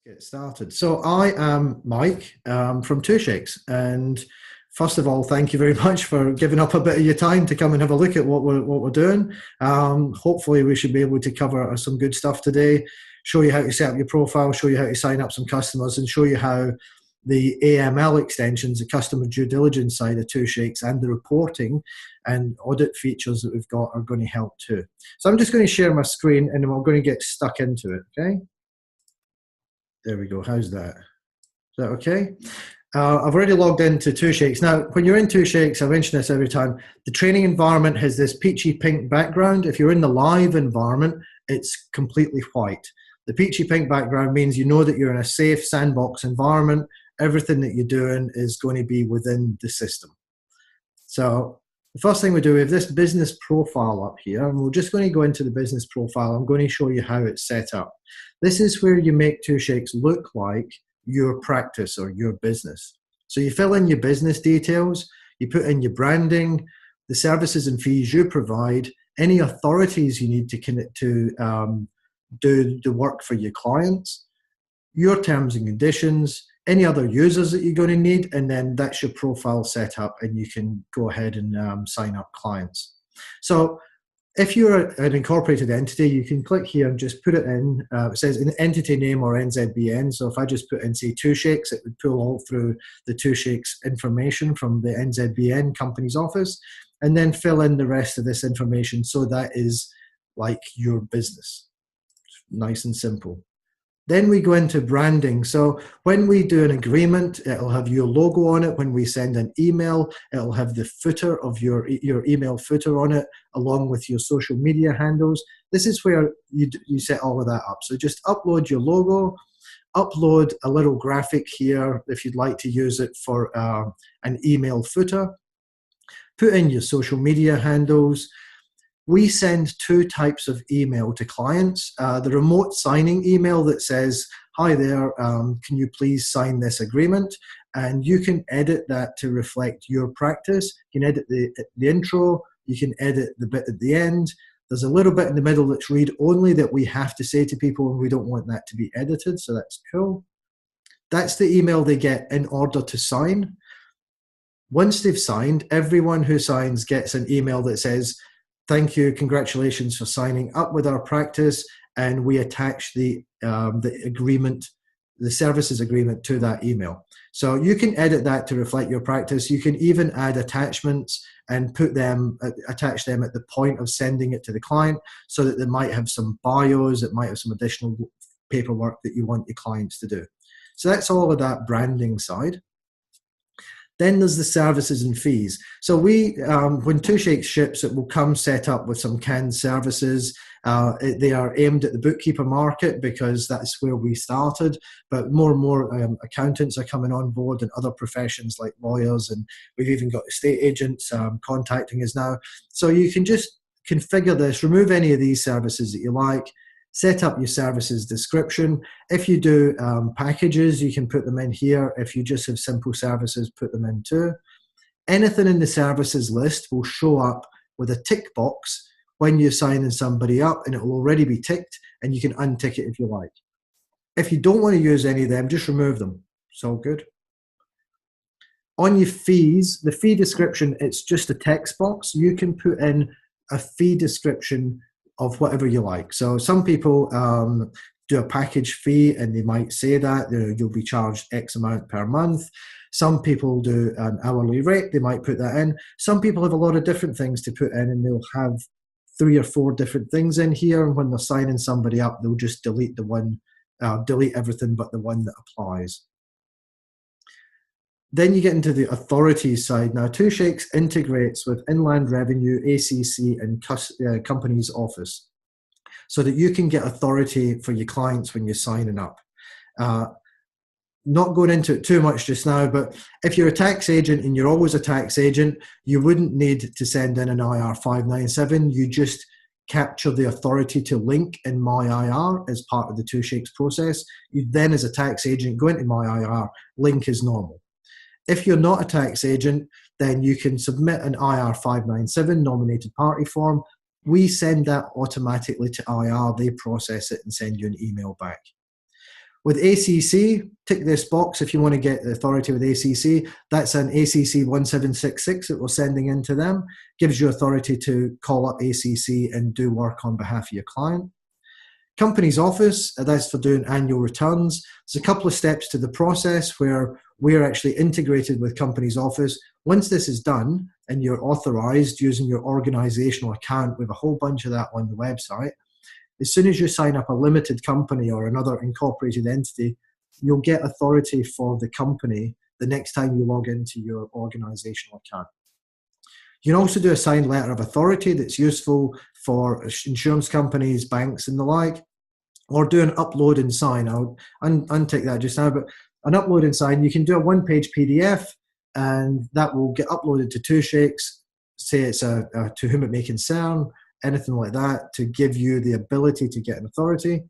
Get started. So I am Mike from Two Shakes, and first of all, thank you very much for giving up a bit of your time to come and have a look at what we're doing. Hopefully, we should be able to cover some good stuff today. Show you how to set up your profile, show you how to sign up some customers, and show you how the AML extensions, the customer due diligence side of Two Shakes, and the reporting and audit features that we've got are going to help too. So I'm just going to share my screen, and then we're going to get stuck into it. Okay. There we go. How's that? Is that okay? I've already logged into Two Shakes. Now, when you're in Two Shakes, I mention this every time, the training environment has this peachy pink background. If you're in the live environment, it's completely white. The peachy pink background means you know that you're in a safe sandbox environment. Everything that you're doing is going to be within the system. So the first thing we do, we have this business profile up here, and we're just going to go into the business profile. I'm going to show you how it's set up. This is where you make Two Shakes look like your practice or your business. So you fill in your business details, you put in your branding, the services and fees you provide, any authorities you need to do the work for your clients, your terms and conditions, any other users that you're going to need, and then that's your profile set up, and you can go ahead and sign up clients. So if you're an incorporated entity, you can click here and just put it in. It says an entity name or NZBN. So if I just put in, say, Two Shakes, it would pull all through the Two Shakes information from the NZBN company's office, and then fill in the rest of this information. So that is like your business. Nice and simple. Then we go into branding. So when we do an agreement, it'll have your logo on it. When we send an email, it'll have the footer of your email footer on it, along with your social media handles. This is where you set all of that up. So just upload your logo, upload a little graphic here if you'd like to use it for an email footer. Put in your social media handles. We send two types of email to clients. The remote signing email that says, hi there, can you please sign this agreement? And you can edit that to reflect your practice. You can edit the intro. You can edit the bit at the end. There's a little bit in the middle that's read only that we have to say to people, and we don't want that to be edited, so that's cool. That's the email they get in order to sign. Once they've signed, everyone who signs gets an email that says, thank you, congratulations for signing up with our practice, and we attach the agreement, the services agreement, to that email. So you can edit that to reflect your practice. You can even add attachments and attach them at the point of sending it to the client, so that they might have some bios, it might have some additional paperwork that you want your clients to do. So that's all of that branding side. Then there's the services and fees. So when Two Shakes ships, it will come set up with some canned services. They are aimed at the bookkeeper market because that's where we started, but more and more accountants are coming on board, and other professions like lawyers, and we've even got estate agents contacting us now. So you can just configure this, remove any of these services that you like, set up your services description. If you do packages, you can put them in here. If you just have simple services, put them in too. Anything in the services list will show up with a tick box when you're signing somebody up, and it will already be ticked, and you can untick it if you like. If you don't want to use any of them, just remove them. It's all good. On your fees, the fee description, it's just a text box. You can put in a fee description of whatever you like. So some people do a package fee, and they might say that you'll be charged X amount per month. Some people do an hourly rate, they might put that in. Some people have a lot of different things to put in, and they'll have 3 or 4 different things in here, and when they're signing somebody up, they'll just delete everything but the one that applies. Then you get into the authorities side. Now, Two Shakes integrates with Inland Revenue, ACC, and Companies Office, so that you can get authority for your clients when you're signing up. Not going into it too much just now, but if you're a tax agent and you're always a tax agent, you wouldn't need to send in an IR 597. You just capture the authority to link in My IR as part of the Two Shakes process. You then, as a tax agent, go into My IR, link as normal. If you're not a tax agent, then you can submit an IR 597 nominated party form. We send that automatically to IR. They process it and send you an email back. With ACC, tick this box if you want to get the authority with ACC. That's an ACC 1766 that we're sending into them. Gives you authority to call up ACC and do work on behalf of your client. Company's Office, that's for doing annual returns. There's a couple of steps to the process where we're actually integrated with Company's Office. Once this is done and you're authorized using your organizational account, we have a whole bunch of that on the website. As soon as you sign up a limited company or another incorporated entity, you'll get authority for the company the next time you log into your organizational account. You can also do a signed letter of authority that's useful for insurance companies, banks, and the like, or do an upload and sign. I'll untick that just now, but an upload and sign, you can do a one-page PDF, and that will get uploaded to Two Shakes, say it's a to whom it may concern, anything like that, to give you the ability to get an authority.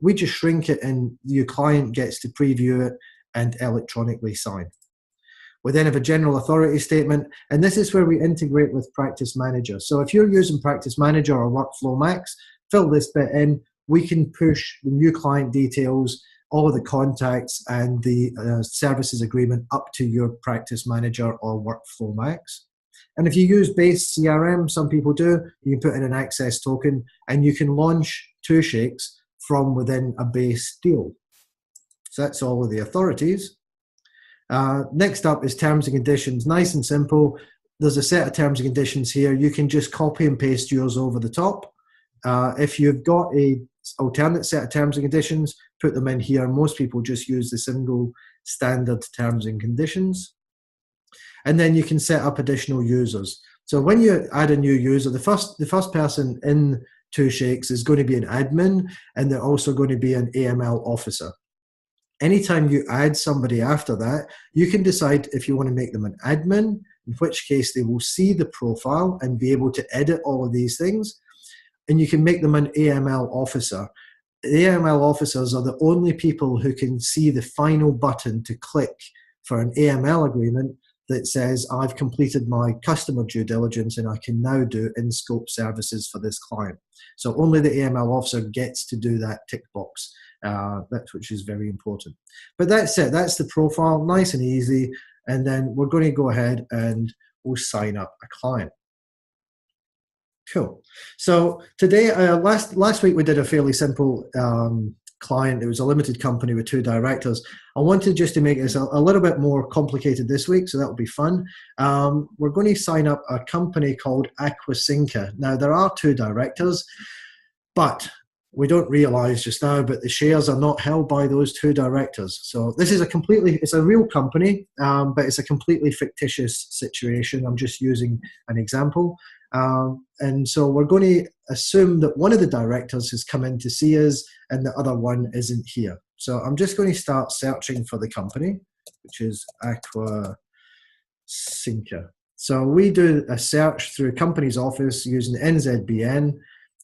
We just shrink it and your client gets to preview it and electronically sign. We then have a general authority statement, and this is where we integrate with Practice Manager. So if you're using Practice Manager or Workflow Max, fill this bit in. We can push the new client details, all of the contacts, and the services agreement up to your Practice Manager or Workflow Max. And if you use base CRM, some people do, you can put in an access token and you can launch Two Shakes from within a base deal. So that's all of the authorities. Next up is terms and conditions. Nice and simple. There's a set of terms and conditions here. You can just copy and paste yours over the top. If you've got a alternate set of terms and conditions, put them in here. Most people just use the single standard terms and conditions. And then you can set up additional users. So when you add a new user, the first person in Two Shakes is going to be an admin, and they're also going to be an AML officer. Anytime you add somebody after that, you can decide if you want to make them an admin, in which case they will see the profile and be able to edit all of these things. And you can make them an AML officer. The AML officers are the only people who can see the final button to click for an AML agreement that says, I've completed my customer due diligence and I can now do in-scope services for this client. So only the AML officer gets to do that tick box, which is very important. But that's it. That's the profile, nice and easy. And then we're going to go ahead and we'll sign up a client. Cool. So today, last week we did a fairly simple client. It was a limited company with 2 directors. I wanted just to make this a little bit more complicated this week, so that will be fun. We're going to sign up a company called Aquasinca. Now, there are 2 directors, but we don't realize just now, but the shares are not held by those 2 directors. So this is it's a real company, but it's a completely fictitious situation. I'm just using an example. And so we're going to assume that one of the directors has come in to see us and the other one isn't here. So I'm just going to start searching for the company, which is Aquasinca. So we do a search through Company's Office using the NZBN,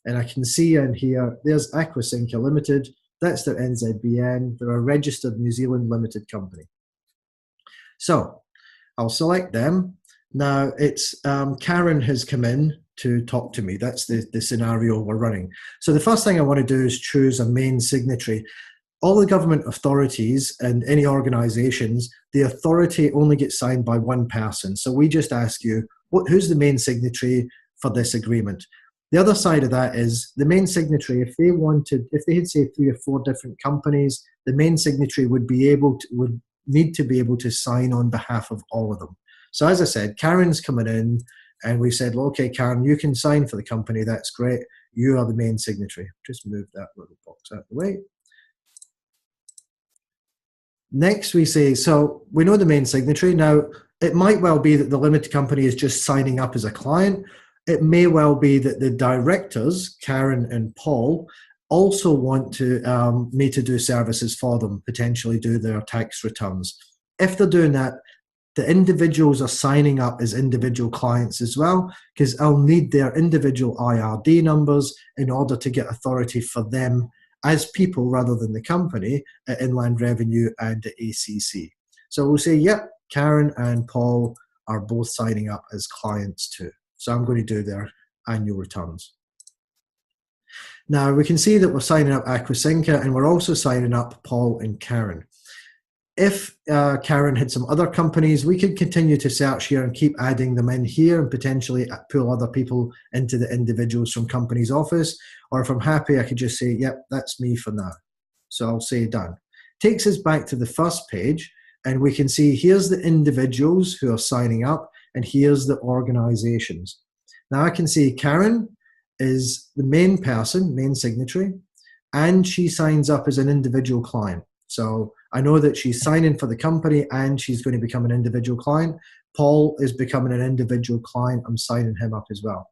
and I can see in here, there's Aquasinca Limited. That's their NZBN. They're a registered New Zealand limited company. So I'll select them. Now, it's Karen has come in to talk to me. That's the scenario we're running. So the first thing I want to do is choose a main signatory. All the government authorities and any organizations, the authority only gets signed by one person. So we just ask you, who's the main signatory for this agreement? The other side of that is the main signatory, if they had, say, 3 or 4 different companies, the main signatory would need to be able to sign on behalf of all of them. So as I said, Karen's coming in and we said, well, okay, Karen, you can sign for the company. That's great. You are the main signatory. Just move that little box out of the way. Next, we say, so we know the main signatory. Now, it might well be that the limited company is just signing up as a client. It may well be that the directors, Karen and Paul, also want me to do services for them, potentially do their tax returns. If they're doing that, the individuals are signing up as individual clients as well, because I'll need their individual IRD numbers in order to get authority for them as people rather than the company at Inland Revenue and at ACC. So we'll say, yep, Karen and Paul are both signing up as clients too. So I'm going to do their annual returns. Now we can see that we're signing up Aquasinca, and we're also signing up Paul and Karen. If Karen had some other companies, we could continue to search here and keep adding them in here and potentially pull other people into the individuals from company's office. Or if I'm happy, I could just say, yep, that's me for now. So I'll say done. Takes us back to the first page, and we can see here's the individuals who are signing up, and here's the organizations. Now I can see Karen is the main person, main signatory, and she signs up as an individual client. So I know that she's signing for the company and she's going to become an individual client. Paul is becoming an individual client. I'm signing him up as well.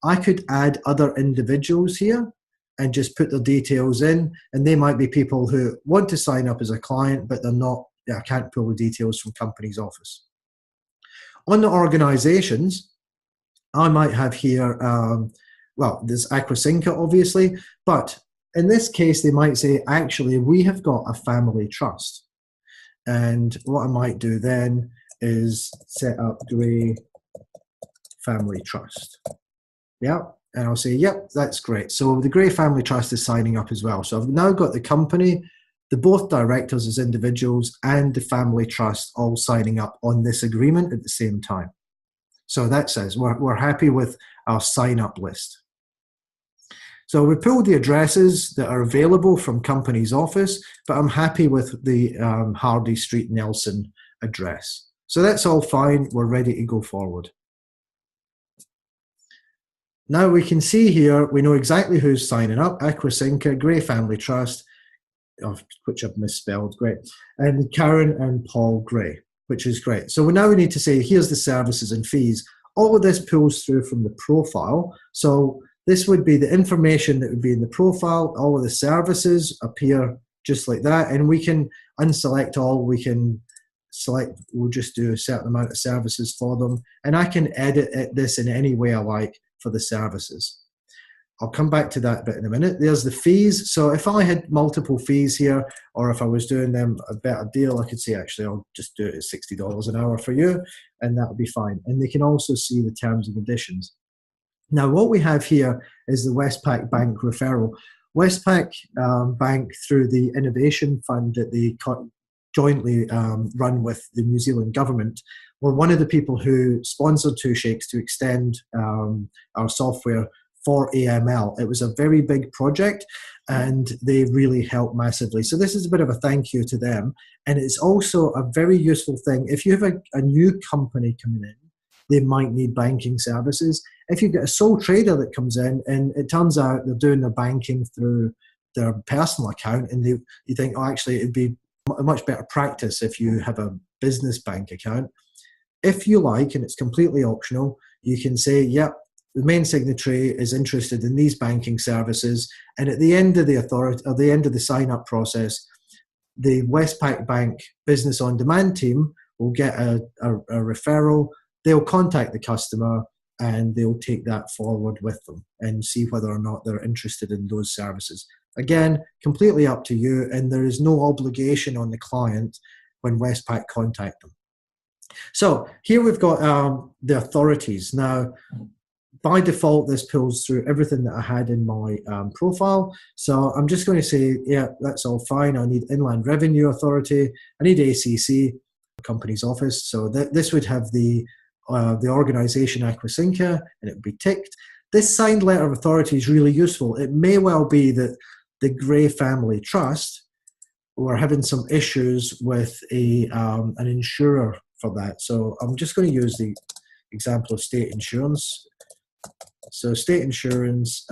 I could add other individuals here and just put their details in, and they might be people who want to sign up as a client, but they're not, I can't pull the details from company's office. On the organizations, I might have here, well, there's Aquasinca, obviously, but in this case, they might say, actually, we have got a family trust. And what I might do then is set up Gray Family Trust. Yeah, and I'll say, yep, that's great. So the Gray Family Trust is signing up as well. So I've now got the company, the both directors as individuals, and the family trust all signing up on this agreement at the same time. So that says we're happy with our sign-up list. So we pulled the addresses that are available from company's office, but I'm happy with the Hardy Street Nelson address. So that's all fine. We're ready to go forward. Now we can see here, we know exactly who's signing up. Aquasinca, Gray Family Trust, which I've misspelled, great. And Karen and Paul Gray, which is great. So now we need to say, here's the services and fees. All of this pulls through from the profile. So this would be the information that would be in the profile. All of the services appear just like that. And we can unselect all. We can select, we'll just do a certain amount of services for them. And I can edit this in any way I like for the services. I'll come back to that bit in a minute. There's the fees. So if I had multiple fees here, or if I was doing them a better deal, I could say, actually, I'll just do it at $60 an hour for you, and that'll be fine. And they can also see the terms and conditions. Now, what we have here is the Westpac Bank referral. Westpac Bank, through the Innovation Fund that they jointly run with the New Zealand government, were one of the people who sponsored Two Shakes to extend our software for AML. It was a very big project and they really helped massively. So this is a bit of a thank you to them. And it's also a very useful thing. If you have a new company coming in, they might need banking services. If you get a sole trader that comes in and it turns out they're doing their banking through their personal account, and you think, oh, actually, it'd be a much better practice if you have a business bank account. If you like, and it's completely optional, you can say, yep, the main signatory is interested in these banking services, and at the end of the authority, or the end of the sign-up process, the Westpac Bank Business on Demand team will get a referral. They'll contact the customer and they'll take that forward with them and see whether or not they're interested in those services. Again, completely up to you, and there is no obligation on the client when Westpac contact them. So here we've got the authorities. Now, by default, this pulls through everything that I had in my profile. So I'm just going to say, yeah, that's all fine. I need Inland Revenue Authority. I need ACC, Company's Office. So this would have the organisation Aquasinca, and it would be ticked. This signed letter of authority is really useful. It may well be that the Gray Family Trust were having some issues with an insurer for that. So I'm just going to use the example of state insurance. So state insurance,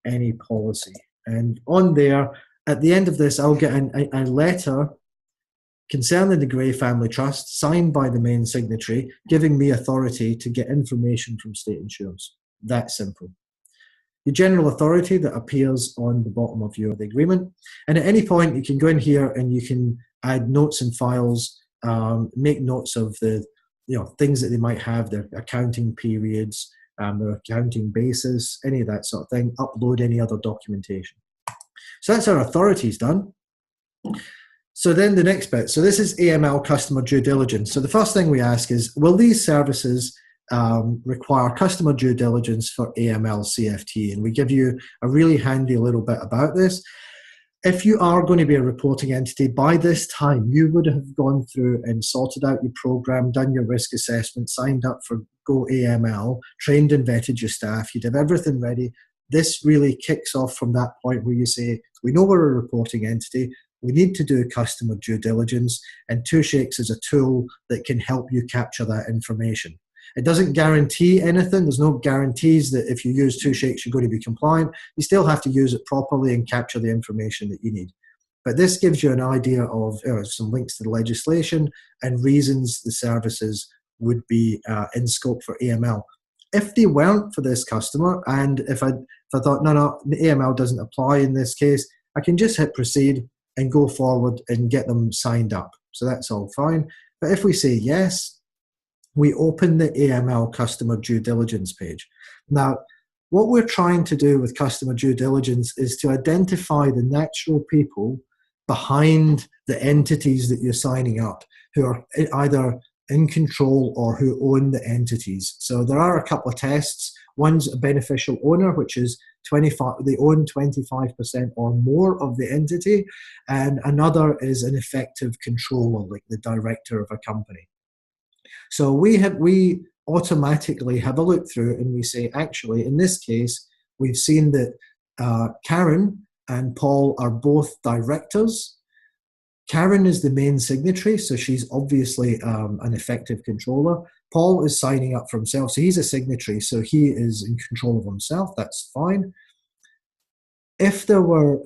any policy. And on there, at the end of this, I'll get a letter concerning the Gray Family Trust signed by the main signatory, giving me authority to get information from state insurance. That simple. The general authority that appears on the bottom of the agreement. And at any point, you can go in here and you can add notes and files, make notes of the things that they might have, their accounting periods, their accounting basis, any of that sort of thing, upload any other documentation. So that's our authorities done. So then the next bit, so this is AML Customer Due Diligence. So the first thing we ask is, will these services require customer due diligence for AML CFT. And we give you a really handy little bit about this. If you are going to be a reporting entity, by this time, you would have gone through and sorted out your program, done your risk assessment, signed up for Go AML, trained and vetted your staff. You'd have everything ready. This really kicks off from that point where you say, we know we're a reporting entity, we need to do customer due diligence, and Two Shakes is a tool that can help you capture that information. It doesn't guarantee anything. There's no guarantees that if you use Two Shakes, you're going to be compliant. You still have to use it properly and capture the information that you need. But this gives you an idea of some links to the legislation and reasons the services would be in scope for AML. If they weren't for this customer, and if I thought, no, the AML doesn't apply in this case, I can just hit proceed and go forward and get them signed up. So that's all fine. But if we say yes, we open the AML Customer Due Diligence page. Now, what we're trying to do with customer due diligence is to identify the natural people behind the entities that you're signing up who are either in control or who own the entities. So there are a couple of tests. One's a beneficial owner, which is 25, they own 25% or more of the entity, and another is an effective controller, like the director of a company. So we automatically have a look through and we say, actually, in this case, we've seen that Karen and Paul are both directors. Karen is the main signatory, so she's obviously an effective controller. Paul is signing up for himself, so he's a signatory, so he is in control of himself. That's fine. If there were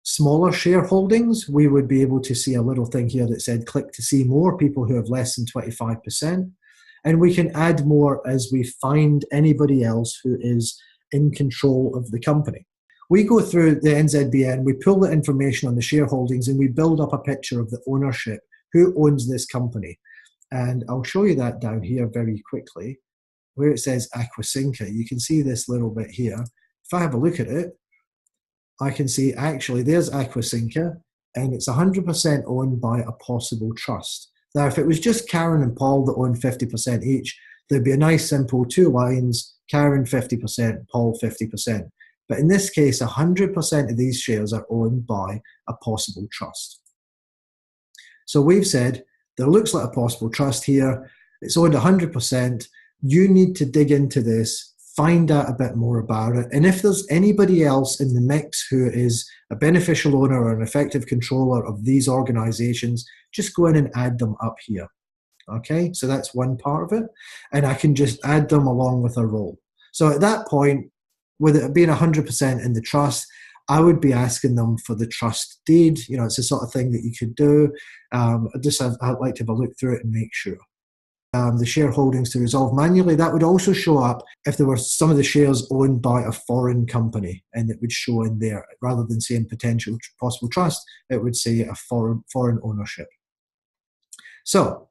smaller shareholdings, we would be able to see a little thing here that said click to see more, people who have less than 25%. And we can add more as we find anybody else who is in control of the company. We go through the NZBN, we pull the information on the shareholdings, and we build up a picture of the ownership, who owns this company. And I'll show you that down here very quickly, where it says Aquasinca. You can see this little bit here. If I have a look at it, I can see actually there's Aquasinca, and it's 100% owned by a possible trust. Now, if it was just Karen and Paul that own 50% each, there'd be a nice simple 2 lines, Karen 50%, Paul 50%. But in this case, 100% of these shares are owned by a possible trust. So we've said, there looks like a possible trust here. It's owned 100%. You need to dig into this, find out a bit more about it. And if there's anybody else in the mix who is a beneficial owner or an effective controller of these organizations, just go in and add them up here. Okay, so that's one part of it. And I can just add them along with a role. So at that point, with it being 100% in the trust, I would be asking them for the trust deed. You know, it's the sort of thing that you could do. I'd like to have a look through it and make sure. The shareholdings to resolve manually, that would also show up if there were some of the shares owned by a foreign company, and it would show in there. Rather than saying potential possible trust, it would say a foreign ownership. So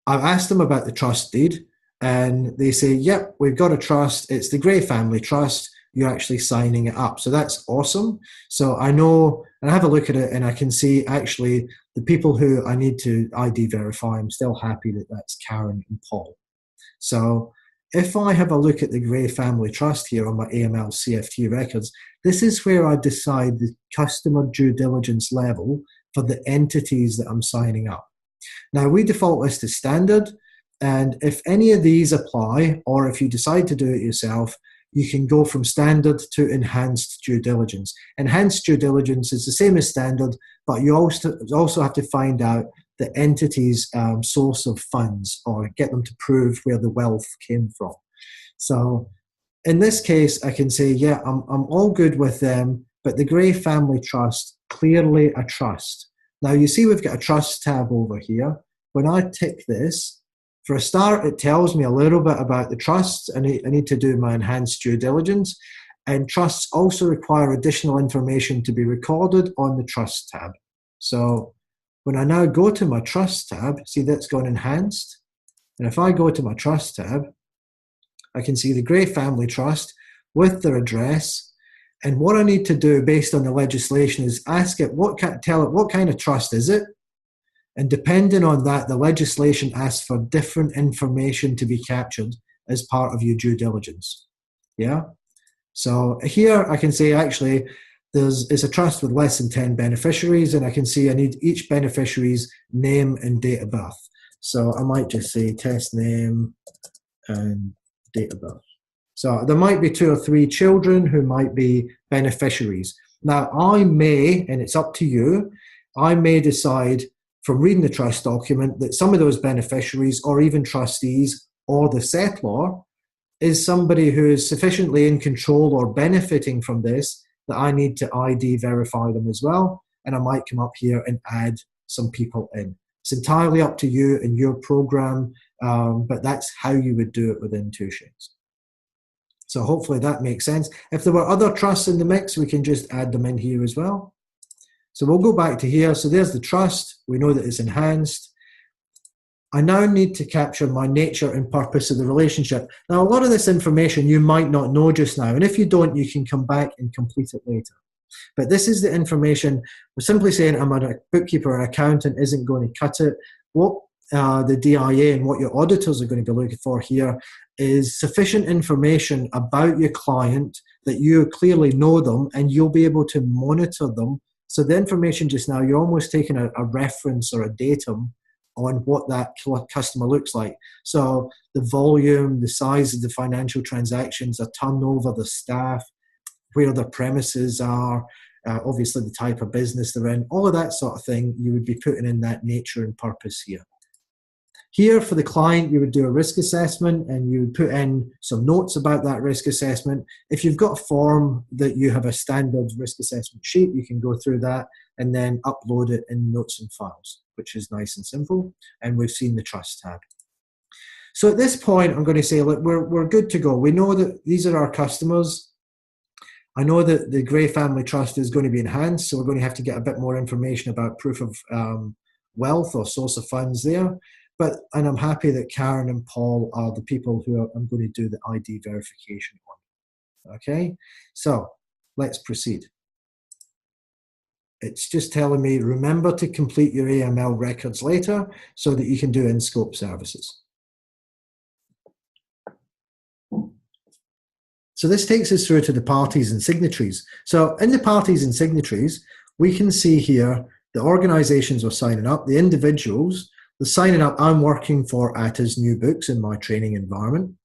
I've asked them about the trust deed, and they say, yep, we've got a trust. It's the Gray Family Trust. You're actually signing it up. So that's awesome. So I know, and I have a look at it, and I can see actually the people who I need to ID verify, I'm still happy that that's Karen and Paul. So if I have a look at the Gray Family Trust here on my AML CFT records, this is where I decide the customer due diligence level for the entities that I'm signing up. Now, we default this to standard, and if any of these apply, or if you decide to do it yourself, you can go from standard to enhanced due diligence. Enhanced due diligence is the same as standard, but you also have to find out the entity's source of funds, or get them to prove where the wealth came from. So in this case, I can say, yeah, I'm all good with them, but the Gray Family Trust, clearly a trust. Now you see we've got a trust tab over here. When I tick this, for a start, it tells me a little bit about the trusts, and I need to do my enhanced due diligence. And trusts also require additional information to be recorded on the trust tab. So when I now go to my trust tab, see that's gone enhanced. And if I go to my trust tab, I can see the Gray Family Trust with their address. And what I need to do based on the legislation is ask it, tell it what kind of trust is it? And depending on that, the legislation asks for different information to be captured as part of your due diligence. Yeah. So here I can say actually it's a trust with less than 10 beneficiaries, and I can see I need each beneficiary's name and date of birth. So I might just say test name and date of birth. So there might be 2 or 3 children who might be beneficiaries. Now I may, and it's up to you, I may decide from reading the trust document that some of those beneficiaries or even trustees or the settlor is somebody who is sufficiently in control or benefiting from this that I need to ID verify them as well. And I might come up here and add some people in. It's entirely up to you and your program, but that's how you would do it within Two Shakes. So hopefully that makes sense. If there were other trusts in the mix, we can just add them in here as well. So we'll go back to here. So there's the trust. We know that it's enhanced. I now need to capture my nature and purpose of the relationship. Now, a lot of this information you might not know just now. And if you don't, you can come back and complete it later. But this is the information. We're simply saying I'm a bookkeeper or accountant isn't going to cut it. What the DIA and what your auditors are going to be looking for here is sufficient information about your client that you clearly know them and you'll be able to monitor them. So the information just now, you're almost taking a reference or a datum on what that customer looks like. So the volume, the size of the financial transactions, the turnover, the staff, where their premises are, obviously the type of business they're in, all of that sort of thing, you would be putting in that nature and purpose here. Here for the client, you would do a risk assessment and you would put in some notes about that risk assessment. If you've got a form that you have a standard risk assessment sheet, you can go through that and then upload it in notes and files, which is nice and simple. And we've seen the trust tab. So at this point, I'm going to say, look, we're good to go. We know that these are our customers. I know that the Gray Family Trust is going to be enhanced, so we're going to have to get a bit more information about proof of wealth or source of funds there. And I'm happy that Karen and Paul are the people who I'm going to do the ID verification on. Okay, so let's proceed. It's just telling me, remember to complete your AML records later so that you can do in-scope services. So this takes us through to the parties and signatories. So in the parties and signatories, we can see here the organizations are signing up, the individuals, the signing up I'm working for ATA's new books in my training environment.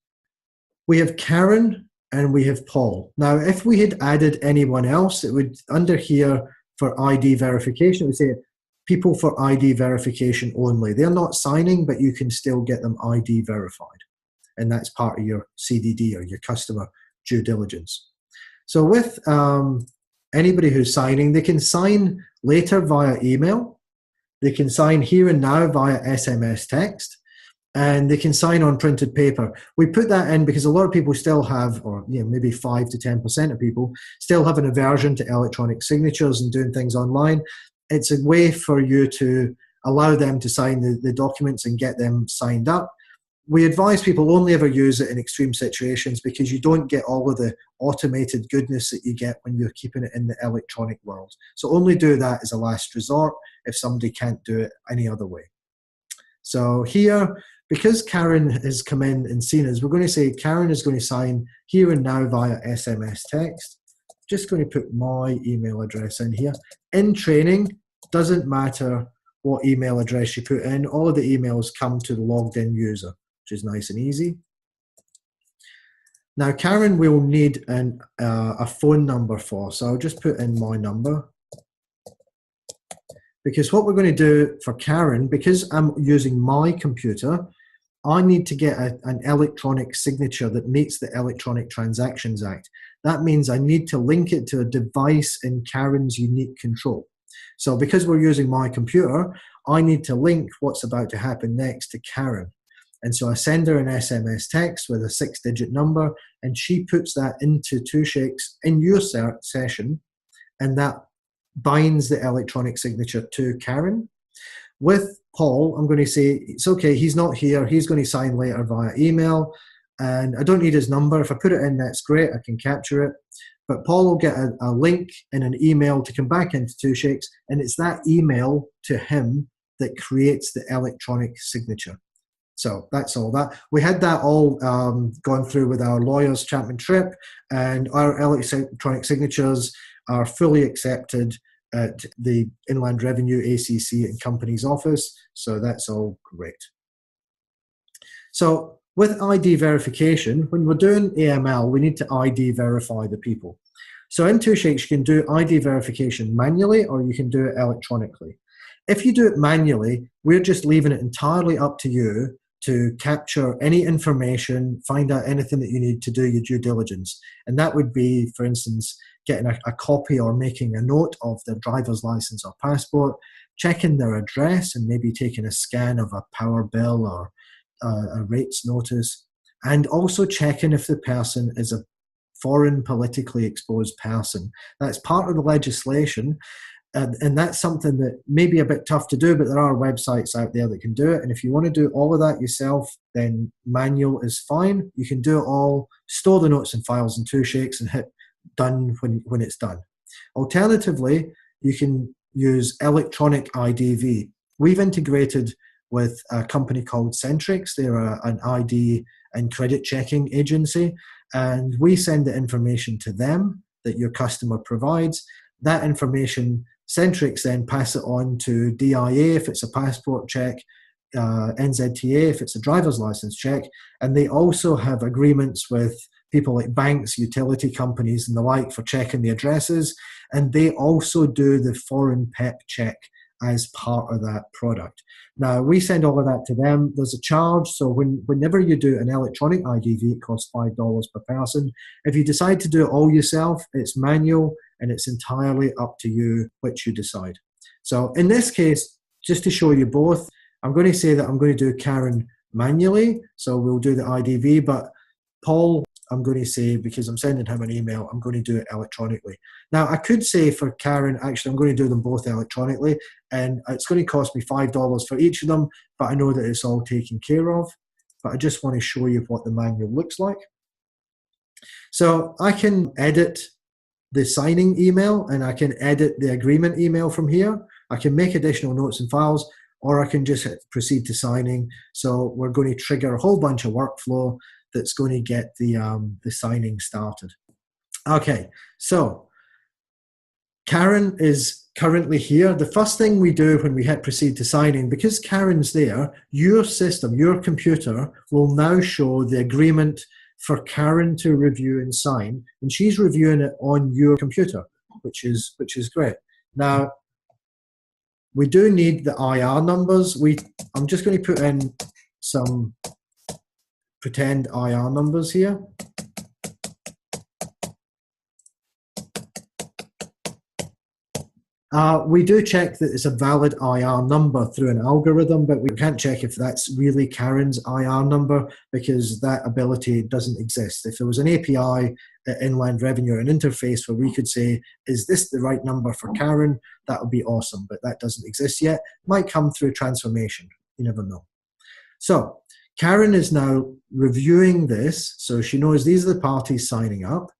We have Karen and we have Paul. Now, if we had added anyone else, it would, under here for ID verification, it would say people for ID verification only. They're not signing, but you can still get them ID verified. And that's part of your CDD or your customer due diligence. So with anybody who's signing, they can sign later via email. They can sign here and now via SMS text, and they can sign on printed paper. We put that in because a lot of people still have, or maybe 5 to 10% of people still have an aversion to electronic signatures and doing things online. It's a way for you to allow them to sign the documents and get them signed up. We advise people only ever use it in extreme situations because you don't get all of the automated goodness that you get when you're keeping it in the electronic world. So only do that as a last resort if somebody can't do it any other way. So here, because Karen has come in and seen us, we're going to say Karen is going to sign here and now via SMS text. Just going to put my email address in here. In training, doesn't matter what email address you put in. All of the emails come to the logged in user, which is nice and easy. Now, Karen will need a phone number for, so I'll just put in my number. Because what we're going to do for Karen, because I'm using my computer, I need to get an electronic signature that meets the Electronic Transactions Act. That means I need to link it to a device in Karen's unique control. So because we're using my computer, I need to link what's about to happen next to Karen. And so I send her an SMS text with a 6-digit number, and she puts that into Two Shakes in your session, and that binds the electronic signature to Karen. With Paul, I'm going to say, it's okay, he's not here, he's going to sign later via email, and I don't need his number. If I put it in, that's great, I can capture it. But Paul will get a link in an email to come back into Two Shakes, and it's that email to him that creates the electronic signature. So that's all that. We had that all gone through with our lawyers, Chapman Tripp, and our electronic signatures are fully accepted at the Inland Revenue, ACC, and Companies Office. So that's all great. So with ID verification, when we're doing AML, we need to ID verify the people. So in 2Shakes, you can do ID verification manually or you can do it electronically. If you do it manually, we're just leaving it entirely up to you to capture any information, find out anything that you need to do your due diligence. And that would be, for instance, getting a copy or making a note of their driver's license or passport, checking their address and maybe taking a scan of a power bill or a rates notice, and also checking if the person is a foreign politically exposed person. That's part of the legislation. And that's something that may be a bit tough to do, but there are websites out there that can do it. And if you want to do all of that yourself, then manual is fine. You can do it all, store the notes and files in 2Shakes and hit done when it's done. Alternatively, you can use electronic IDV. We've integrated with a company called Centrix. They're an ID and credit checking agency. And we send the information to them that your customer provides. That information, Centrix then pass it on to DIA if it's a passport check, NZTA if it's a driver's license check, and they also have agreements with people like banks, utility companies and the like for checking the addresses, and they also do the foreign PEP check as part of that product. Now, we send all of that to them. There's a charge, so whenever you do an electronic IDV, it costs $5 per person. If you decide to do it all yourself, it's manual, and it's entirely up to you which you decide. So in this case, just to show you both, I'm going to say that I'm going to do Karen manually, so we'll do the IDV, but Paul, I'm going to say, because I'm sending him an email, I'm going to do it electronically. Now, I could say for Karen, actually, I'm going to do them both electronically, and it's going to cost me $5 for each of them, but I know that it's all taken care of. But I just want to show you what the manual looks like. So I can edit the signing email, and I can edit the agreement email from here. I can make additional notes and files, or I can just hit proceed to signing. So we're going to trigger a whole bunch of workflow that's going to get the signing started. Okay, so Karen is currently here. The first thing we do when we hit proceed to signing, because Karen's there, your system, your computer will now show the agreement for Karen to review and sign, and she's reviewing it on your computer, which is great. Now, we do need the IR numbers. I'm just going to put in some pretend IR numbers here. We do check that it's a valid IR number through an algorithm, but we can't check if that's really Karen's IR number because that ability doesn't exist. If there was an API at Inland Revenue, an interface where we could say, is this the right number for Karen? That would be awesome, but that doesn't exist yet. Might come through transformation. You never know. So Karen is now reviewing this, so she knows these are the parties signing up.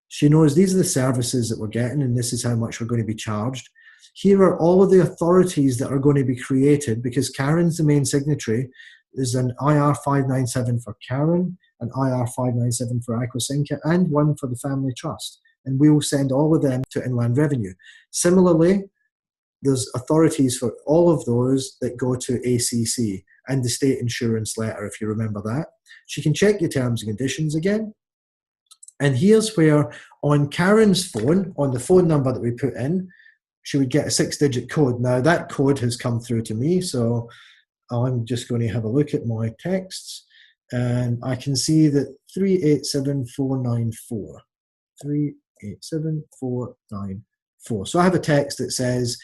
She knows these are the services that we're getting, and this is how much we're going to be charged. Here are all of the authorities that are going to be created because Karen's the main signatory. There's an IR 597 for Karen, an IR 597 for Aquasinca, and one for the family trust. And we will send all of them to Inland Revenue. Similarly, there's authorities for all of those that go to ACC and the state insurance letter, if you remember that. She can check your terms and conditions again. And here's where on Karen's phone, on the phone number that we put in, she would get a 6-digit code. Now that code has come through to me, so I'm just going to have a look at my texts, and I can see that 387494. 387494. So I have a text that says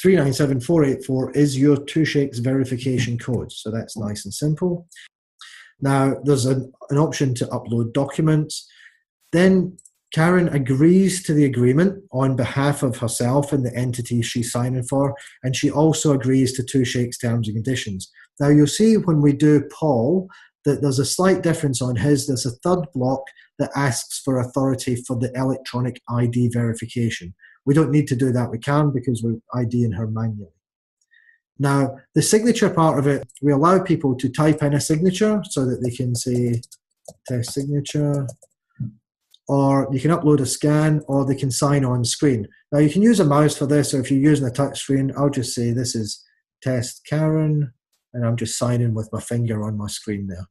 397484 is your 2Shakes verification code. So that's nice and simple. Now there's an option to upload documents. Then Karen agrees to the agreement on behalf of herself and the entity she's signing for, and she also agrees to 2Shakes terms and conditions. Now you'll see when we do Paul that there's a slight difference on his. There's a third block that asks for authority for the electronic ID verification. We don't need to do that. We can because we're IDing her manually. Now, the signature part of it, we allow people to type in a signature so that they can say test signature, or you can upload a scan, or they can sign on screen. Now, you can use a mouse for this, or if you're using a touch screen, I'll just say this is test Karen, and I'm just signing with my finger on my screen there.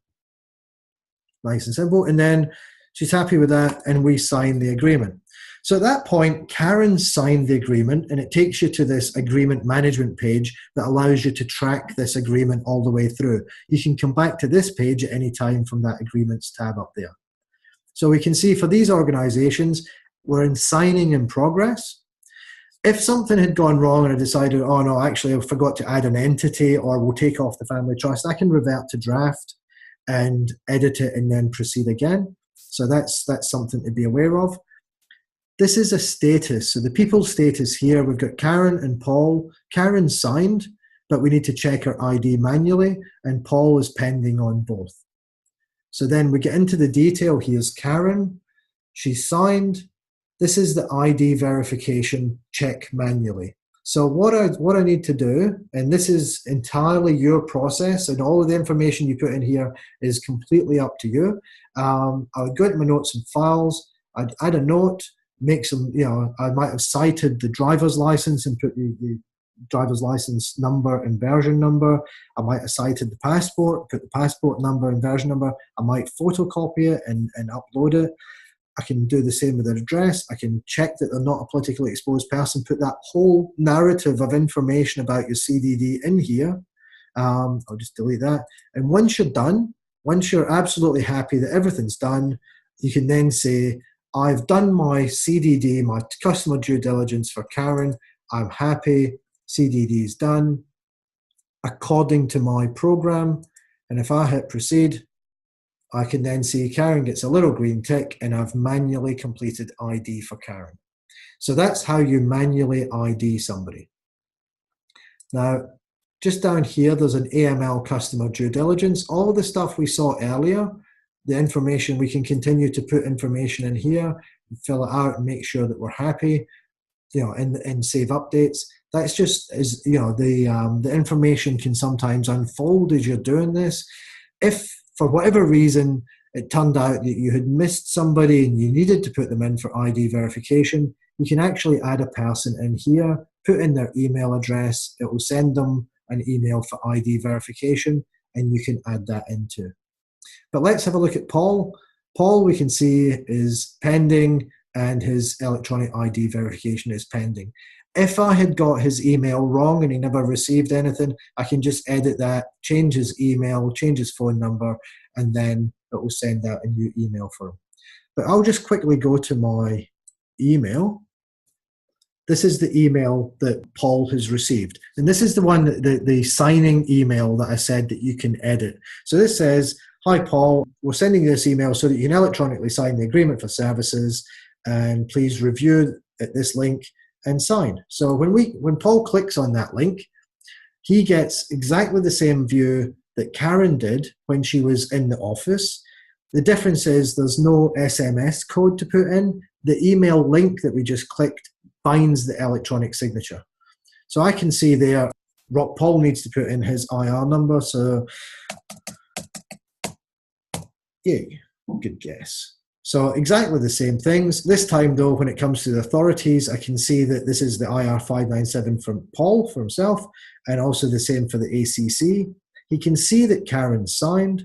Nice and simple. And then she's happy with that, and we sign the agreement. So at that point, Karen signed the agreement, and it takes you to this agreement management page that allows you to track this agreement all the way through. You can come back to this page at any time from that agreements tab up there. So we can see for these organizations, we're in signing in progress. If something had gone wrong and I decided, oh no, actually I forgot to add an entity, or we'll take off the family trust, I can revert to draft and edit it and then proceed again. So that's something to be aware of. This is a status. So the people status here, we've got Karen and Paul. Karen signed, but we need to check her ID manually, and Paul is pending on both. So then we get into the detail. Here's Karen. She signed. This is the ID verification check manually. So what I need to do, and this is entirely your process, and all of the information you put in here is completely up to you. I would go into my notes and files. I'd add a note, make some, I might have cited the driver's license and put the driver's license number and version number. I might have cited the passport, put the passport number and version number. I might photocopy it and upload it. I can do the same with their address. I can check that they're not a politically exposed person, put that whole narrative of information about your CDD in here. I'll just delete that. And once you're done, once you're absolutely happy that everything's done, you can then say, I've done my CDD, my customer due diligence for Karen. I'm happy. CDD is done according to my program. And if I hit proceed, I can then see Karen gets a little green tick, and I've manually completed ID for Karen. So that's how you manually ID somebody. Now, just down here, there's an AML Customer Due Diligence. All of the stuff we saw earlier, the information, we can continue to put information in here, fill it out and make sure that we're happy, and save updates. That's just, the information can sometimes unfold as you're doing this. If for whatever reason it turned out that you had missed somebody and you needed to put them in for ID verification, you can actually add a person in here, put in their email address, it will send them an email for ID verification, and you can add that into. But let's have a look at Paul. Paul, we can see, is pending, and his electronic ID verification is pending. If I had got his email wrong and he never received anything, I can just edit that, change his email, change his phone number, and then it will send out a new email for him. But I'll just quickly go to my email. This is the email that Paul has received. And this is the one, the signing email that I said that you can edit. So this says, hi Paul, we're sending you this email so that you can electronically sign the agreement for services, and please review at this link and sign. So when Paul clicks on that link, he gets exactly the same view that Karen did when she was in the office. The difference is there's no SMS code to put in. The email link that we just clicked binds the electronic signature. So I can see there, Paul needs to put in his IR number. So, yeah, good guess. So exactly the same things. This time though, when it comes to the authorities, I can see that this is the IR 597 from Paul for himself, and also the same for the ACC. He can see that Karen signed.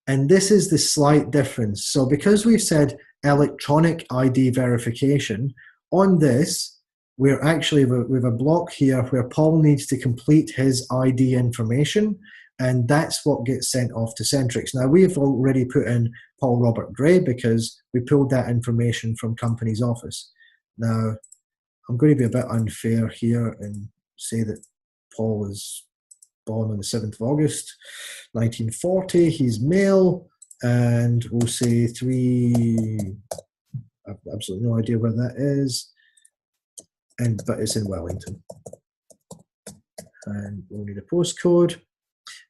And this is the slight difference. So because we've said electronic ID verification, on this, we have a block here where Paul needs to complete his ID information, and that's what gets sent off to Centrix. Now, we've already put in Paul Robert Gray because we pulled that information from company's office. Now, I'm going to be a bit unfair here and say that Paul was born on the 7th of August, 1940. He's male, and we'll say I've absolutely no idea where that is, but it's in Wellington. And we'll need a postcode.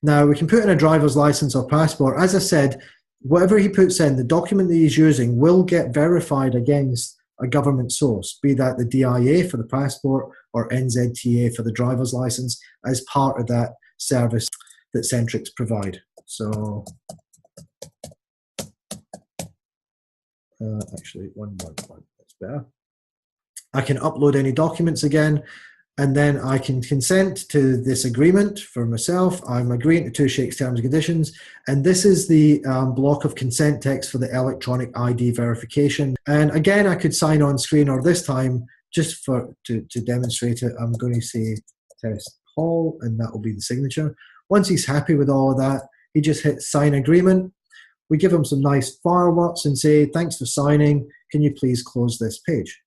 Now, we can put in a driver's license or passport. As I said, whatever he puts in, the document that he's using will get verified against a government source, be that the DIA for the passport or NZTA for the driver's license, as part of that service that Centrix provide. So actually, that's better. I can upload any documents again, and then I can consent to this agreement for myself. I'm agreeing to Two Shakes terms and conditions, and this is the block of consent text for the electronic ID verification. And again, I could sign on screen, or this time, just to demonstrate it, I'm going to say test Paul, and that will be the signature. Once he's happy with all of that, he just hits sign agreement. We give him some nice fireworks and say, thanks for signing. Can you please close this page?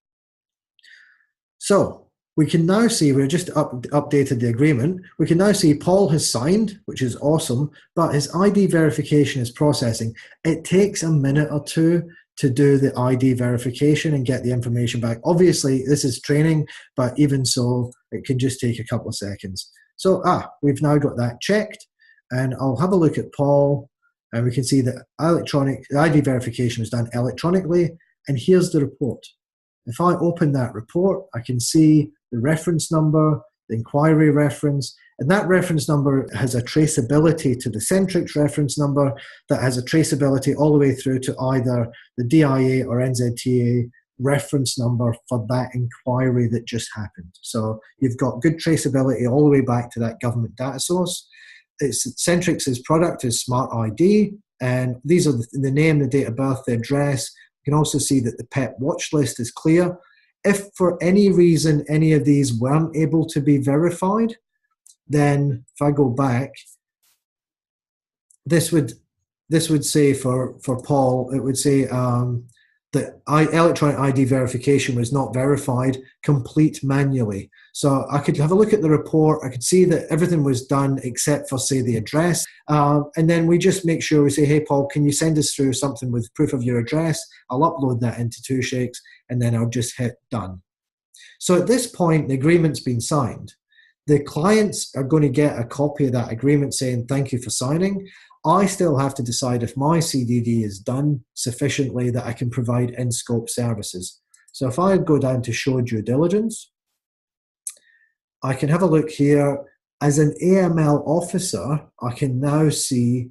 So we can now see, we've just updated the agreement. We can now see Paul has signed, which is awesome, but his ID verification is processing. It takes a minute or two to do the ID verification and get the information back. Obviously, this is training, but even so, it can just take a couple of seconds. So, we've now got that checked, and I'll have a look at Paul, and we can see that the ID verification was done electronically, and here's the report. If I open that report, I can see the reference number, the inquiry reference, and that reference number has a traceability to the Centrix reference number that has a traceability all the way through to either the DIA or NZTA reference number for that inquiry that just happened. So you've got good traceability all the way back to that government data source. Centrix's product is Smart ID, and these are the name, the date of birth, the address. You can also see that the PEP watch list is clear. If for any reason any of these weren't able to be verified, then if I go back, this would say for Paul, it would say that electronic ID verification was not verified, complete manually. So I could have a look at the report. I could see that everything was done except for, say, the address. And then we just make sure we say, hey, Paul, can you send us through something with proof of your address? I'll upload that into Two Shakes, and then I'll just hit done. So at this point, the agreement's been signed. The clients are going to get a copy of that agreement saying, thank you for signing. I still have to decide if my CDD is done sufficiently that I can provide in-scope services. So if I go down to show due diligence, I can have a look here. As an AML officer, I can now see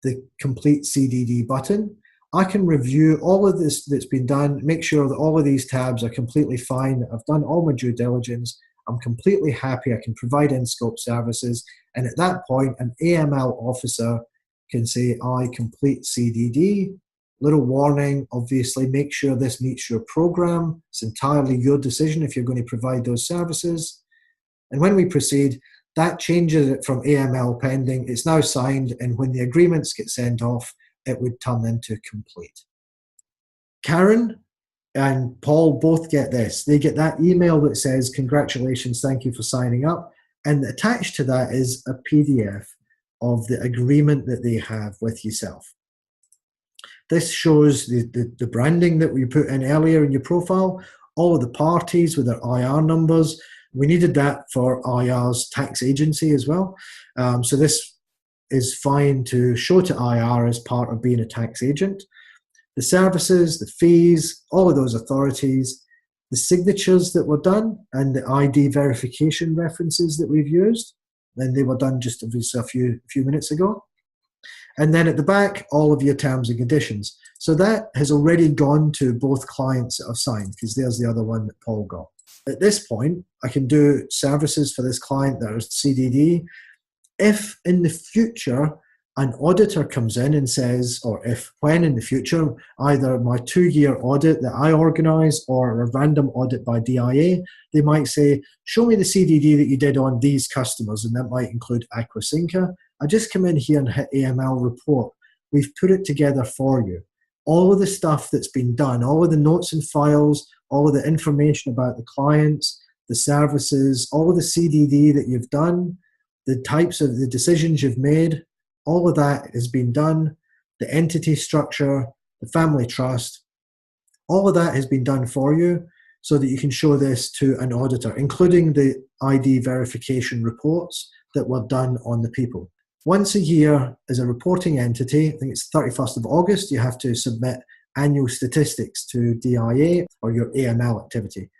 the complete CDD button. I can review all of this that's been done, make sure that all of these tabs are completely fine. I've done all my due diligence. I'm completely happy. I can provide in-scope services. And at that point, an AML officer can say, I complete CDD. Little warning, obviously, make sure this meets your program. It's entirely your decision if you're going to provide those services. And when we proceed, that changes it from AML pending. It's now signed, and when the agreements get sent off, it would turn into complete. Karen and Paul both get this. They get that email that says, congratulations, thank you for signing up. And attached to that is a PDF of the agreement that they have with yourself. This shows the branding that we put in earlier in your profile, all of the parties with their IR numbers. We needed that for IR's tax agency as well. So this is fine to show to IR as part of being a tax agent. The services, the fees, all of those authorities, the signatures that were done, and the ID verification references that we've used. And they were done just a few minutes ago. And then at the back, all of your terms and conditions. So that has already gone to both clients that have signed, because there's the other one that Paul got. At this point, I can do services for this client that is CDD. If in the future an auditor comes in and says, or when in the future, either my 2-year audit that I organise or a random audit by DIA, they might say, show me the CDD that you did on these customers, and that might include Aquasinca. I just come in here and hit AML report. We've put it together for you. All of the stuff that's been done, all of the notes and files, all of the information about the clients, the services, all of the CDD that you've done, the types of the decisions you've made, all of that has been done. The entity structure, the family trust, all of that has been done for you so that you can show this to an auditor, including the ID verification reports that were done on the people. Once a year as a reporting entity, I think it's 31st of August, you have to submit annual statistics to DIA or your AML activity.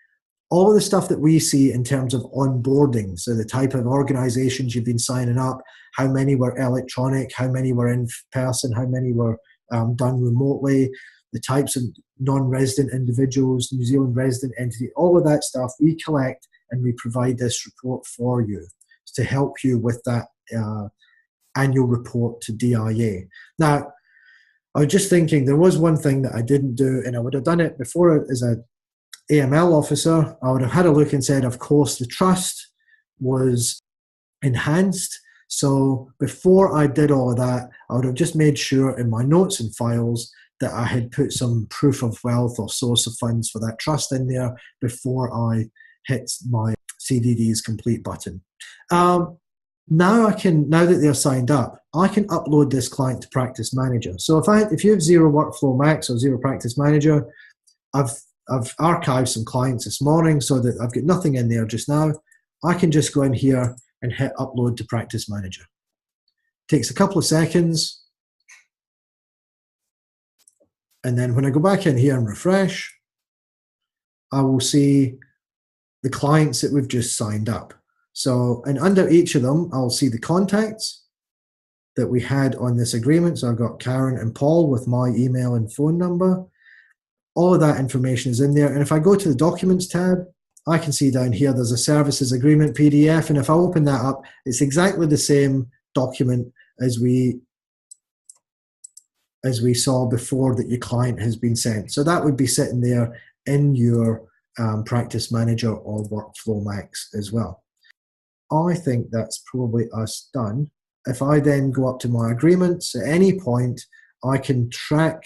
All of the stuff that we see in terms of onboarding, so the type of organizations you've been signing up, how many were electronic, how many were in person, how many were done remotely, the types of non-resident individuals, New Zealand resident entity, all of that stuff we collect and we provide this report for you to help you with that annual report to DIA. Now, I was just thinking there was one thing that I didn't do, and I would have done it before as a AML officer. I would have had a look and said, of course, the trust was enhanced. So before I did all of that, I would have just made sure in my notes and files that I had put some proof of wealth or source of funds for that trust in there before I hit my CDD's complete button. Now that they're signed up, I can upload this client to Practice Manager. So if you have Zero Workflow Max or Zero Practice Manager, I've archived some clients this morning so that I've got nothing in there just now. I can just go in here and hit upload to Practice Manager. Takes a couple of seconds. And then when I go back in here and refresh, I will see the clients that we've just signed up. So, and under each of them, I'll see the contacts that we had on this agreement. So I've got Karen and Paul with my email and phone number. All of that information is in there. And if I go to the Documents tab, I can see down here there's a Services Agreement PDF. And if I open that up, it's exactly the same document as we saw before that your client has been sent. So that would be sitting there in your Practice Manager or Workflow Max as well. I think that's probably us done. If I then go up to my agreements, at any point, I can track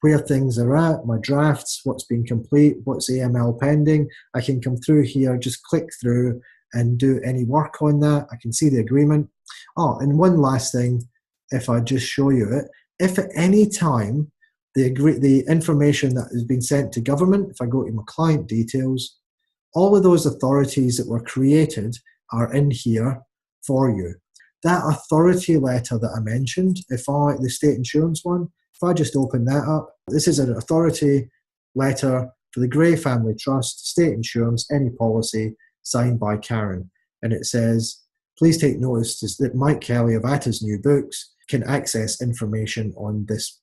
where things are at, my drafts, what's been complete, what's AML pending. I can come through here, just click through and do any work on that. I can see the agreement. Oh, and one last thing, if I just show you it, if at any time the information that has been sent to government, if I go to my client details, all of those authorities that were created are in here for you. That authority letter that I mentioned, the state insurance one, if I just open that up, this is an authority letter for the Gray Family Trust, state insurance, any policy, signed by Karen. And it says, please take notice that Mike Kelly of Atta's New Books can access information on this.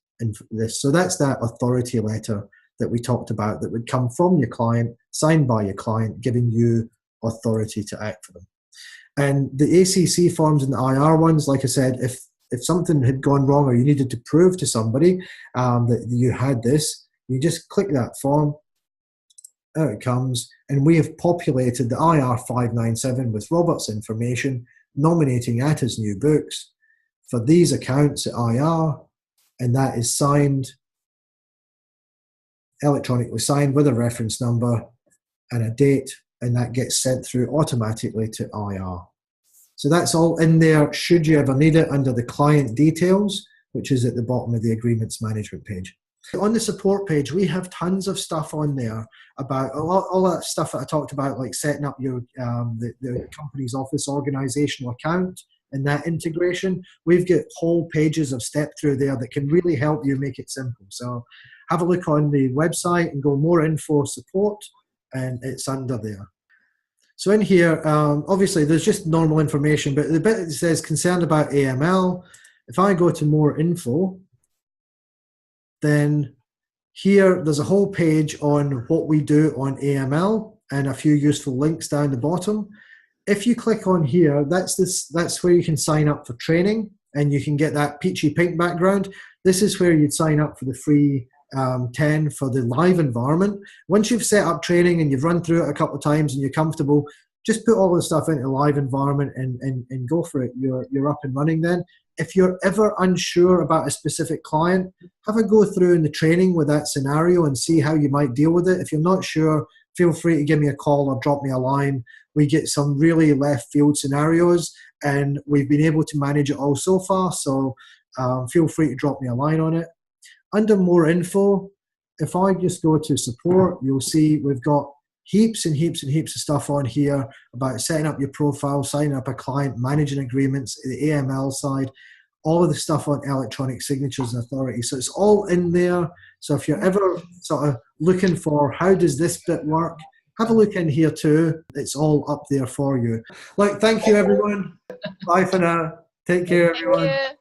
So that's that authority letter that we talked about that would come from your client, signed by your client, giving you authority to act for them. And the ACC forms and the IR ones, like I said, if something had gone wrong or you needed to prove to somebody that you had this, you just click that form, out it comes, and we have populated the IR 597 with Robert's information, nominating Atta's New Books for these accounts at IR, and that is signed, electronically signed with a reference number and a date, and that gets sent through automatically to IR. So that's all in there should you ever need it under the client details, which is at the bottom of the agreements management page. On the support page, we have tons of stuff on there about all that stuff that I talked about, like setting up your the company's office organizational account and that integration. We've got whole pages of step through there that can really help you make it simple. So have a look on the website and go more info support, and it's under there. So in here, obviously there's just normal information, but the bit that says concerned about AML, if I go to more info, then here there's a whole page on what we do on AML and a few useful links down the bottom. If you click on here, that's where you can sign up for training, and you can get that peachy pink background. This is where you'd sign up for the free 10 for the live environment. Once you've set up training and you've run through it a couple of times and you're comfortable, just put all the stuff into live environment and go for it. You're up and running then. If you're ever unsure about a specific client, have a go through in the training with that scenario and see how you might deal with it. If you're not sure, feel free to give me a call or drop me a line. We get some really left field scenarios and we've been able to manage it all so far. So feel free to drop me a line on it. Under more info, if I just go to support, you'll see we've got heaps and heaps and heaps of stuff on here about setting up your profile, signing up a client, managing agreements, the AML side. all of the stuff on electronic signatures and authority. So it's all in there. So if you're ever sort of looking for how does this bit work, have a look in here too. It's all up there for you. Look, thank you everyone. Bye for now. Take care, everyone.